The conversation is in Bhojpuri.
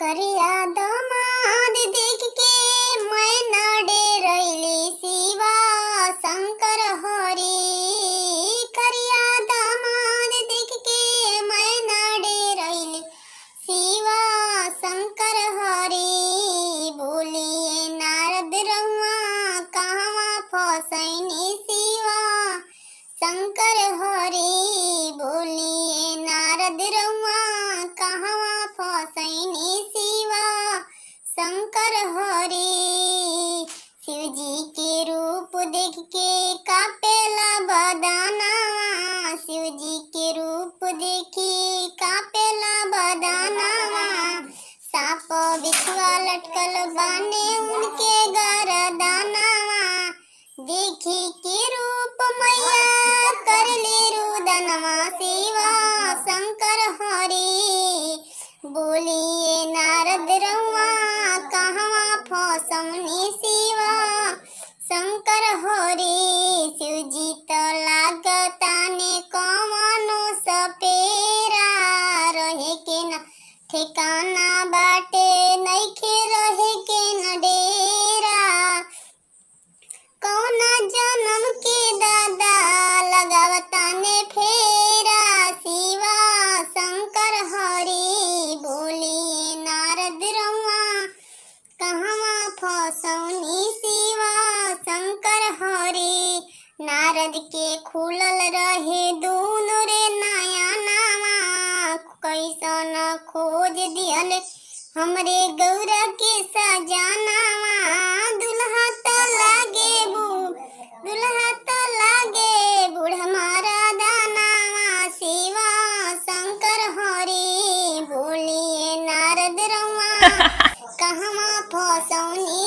करिया दामाद देख के मैं न डेरैली शिवा शंकर हरि। करिया दामाद देख के मैं न डेरैली शिवा शंकर हरि। बोलिए नारद रउआ कहवा फसैनी शिवा शंकर हरि। बोलिए नारद रउआ कहवा फसैनी शिवा शंकर हरि। शिव जी के रूप देख के कापेला बदनवा। शिव जी के रूप देखी कापेला बदनवा। साप बिछुआ लटकल बाने उनके गरदनवा। देखी के रूप मैया करले रुदनवा शिवा शंकर हरि। बोलिए नारद रउआ कहवा फसौनी शिवा शंकर हरि। शिव जी तो लागताने कवनो सपेरा। रहे के न ठिकाना बाटे नइखे रहे के न डेरा। कौना जन्म के दादा लगावताने फेरा शिवा शंकर हरि। बोलिए नारद रउआ कहवा फसौनी शिवा शंकर हरि। नारद के खुलल रहे दूनो रे नयनवा। कैसन खोज दिहल हमरे गौरा के सजनवा। दुल्हा त लागे बूढ़ हमारा दानवा शिवा शंकर हरि। बोलिए नारद रउआ कहवा फसौनी।